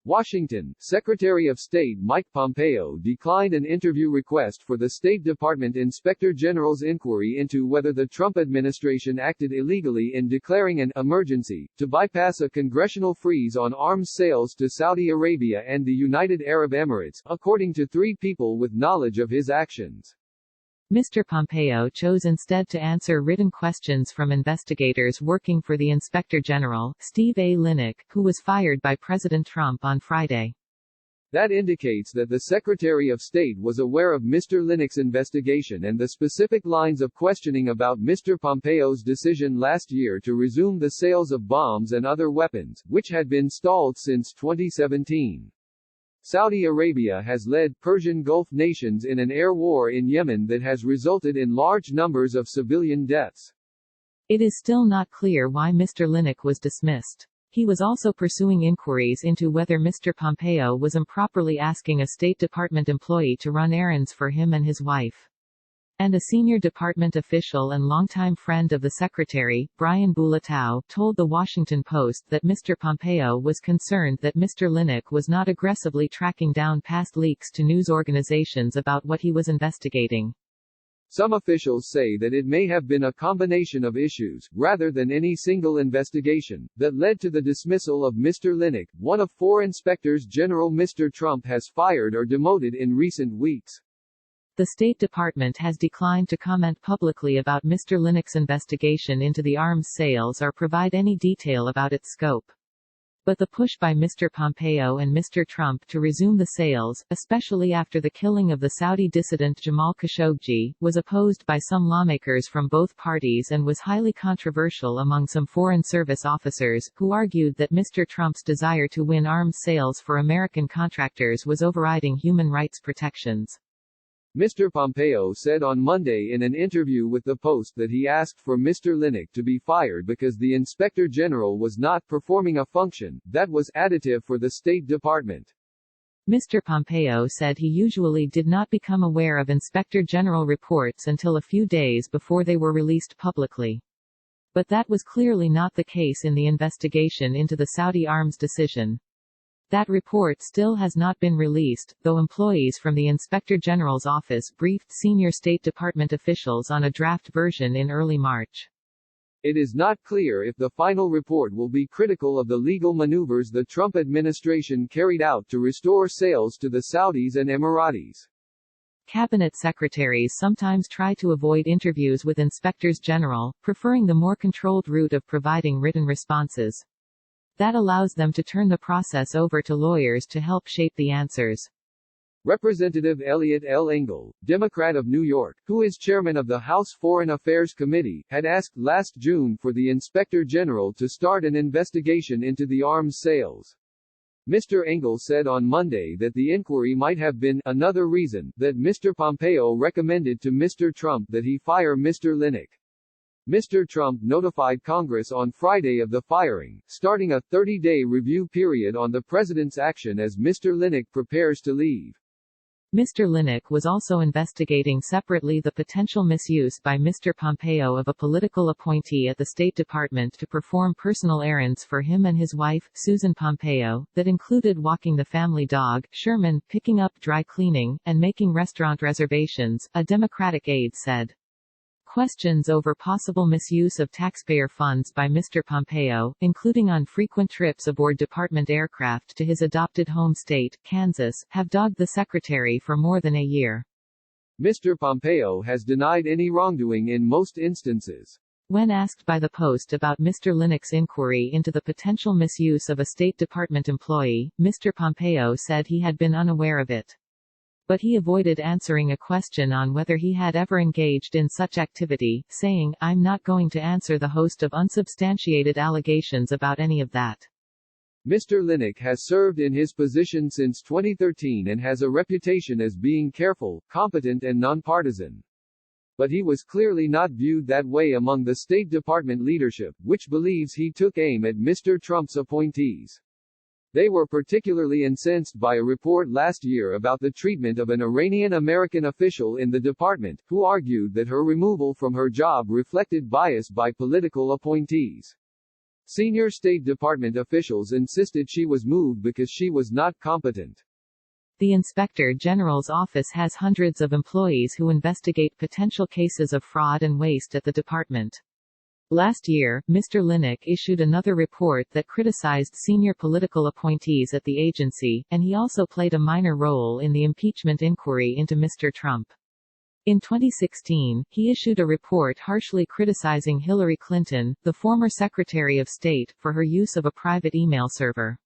Washington, Secretary of State Mike Pompeo declined an interview request for the State Department Inspector General's inquiry into whether the Trump administration acted illegally in declaring an emergency to bypass a congressional freeze on arms sales to Saudi Arabia and the United Arab Emirates, according to three people with knowledge of his actions. Mr. Pompeo chose instead to answer written questions from investigators working for the Inspector General, Steve A. Linick, who was fired by President Trump on Friday. That indicates that the Secretary of State was aware of Mr. Linick's investigation and the specific lines of questioning about Mr. Pompeo's decision last year to resume the sales of bombs and other weapons, which had been stalled since 2017. Saudi Arabia has led Persian Gulf nations in an air war in Yemen that has resulted in large numbers of civilian deaths. It is still not clear why Mr. Linick was dismissed. He was also pursuing inquiries into whether Mr. Pompeo was improperly asking a State Department employee to run errands for him and his wife. And a senior department official and longtime friend of the secretary, Brian Bulatao, told The Washington Post that Mr. Pompeo was concerned that Mr. Linick was not aggressively tracking down past leaks to news organizations about what he was investigating. Some officials say that it may have been a combination of issues, rather than any single investigation, that led to the dismissal of Mr. Linick, one of 4 inspectors general Mr. Trump has fired or demoted in recent weeks. The State Department has declined to comment publicly about Mr. Linick's investigation into the arms sales or provide any detail about its scope. But the push by Mr. Pompeo and Mr. Trump to resume the sales, especially after the killing of the Saudi dissident Jamal Khashoggi, was opposed by some lawmakers from both parties and was highly controversial among some Foreign Service officers, who argued that Mr. Trump's desire to win arms sales for American contractors was overriding human rights protections. Mr. Pompeo said on Monday in an interview with The Post that he asked for Mr. Linick to be fired because the Inspector General was not performing a function that was additive for the State Department. Mr. Pompeo said he usually did not become aware of Inspector General reports until a few days before they were released publicly. But that was clearly not the case in the investigation into the Saudi arms decision. That report still has not been released, though employees from the Inspector General's office briefed senior State Department officials on a draft version in early March. It is not clear if the final report will be critical of the legal maneuvers the Trump administration carried out to restore sales to the Saudis and Emiratis. Cabinet secretaries sometimes try to avoid interviews with inspectors general, preferring the more controlled route of providing written responses. That allows them to turn the process over to lawyers to help shape the answers. Representative Eliot L. Engel, Democrat of New York, who is chairman of the House Foreign Affairs Committee, had asked last June for the Inspector General to start an investigation into the arms sales. Mr. Engel said on Monday that the inquiry might have been another reason that Mr. Pompeo recommended to Mr. Trump that he fire Mr. Linick. Mr. Trump notified Congress on Friday of the firing, starting a 30-day review period on the president's action as Mr. Linick prepares to leave. Mr. Linick was also investigating separately the potential misuse by Mr. Pompeo of a political appointee at the State Department to perform personal errands for him and his wife, Susan Pompeo, that included walking the family dog, Sherman, picking up dry cleaning, and making restaurant reservations, a Democratic aide said. Questions over possible misuse of taxpayer funds by Mr. Pompeo, including on frequent trips aboard department aircraft to his adopted home state, Kansas, have dogged the secretary for more than a year. Mr. Pompeo has denied any wrongdoing in most instances. When asked by The Post about Mr. Linick's inquiry into the potential misuse of a State Department employee, Mr. Pompeo said he had been unaware of it. But he avoided answering a question on whether he had ever engaged in such activity, saying, "I'm not going to answer the host of unsubstantiated allegations about any of that." Mr. Linick has served in his position since 2013 and has a reputation as being careful, competent and nonpartisan. But he was clearly not viewed that way among the State Department leadership, which believes he took aim at Mr. Trump's appointees. They were particularly incensed by a report last year about the treatment of an Iranian-American official in the department, who argued that her removal from her job reflected bias by political appointees. Senior State Department officials insisted she was moved because she was not competent. The Inspector General's office has hundreds of employees who investigate potential cases of fraud and waste at the department. Last year, Mr. Linick issued another report that criticized senior political appointees at the agency, and he also played a minor role in the impeachment inquiry into Mr. Trump. In 2016, he issued a report harshly criticizing Hillary Clinton, the former Secretary of State, for her use of a private email server.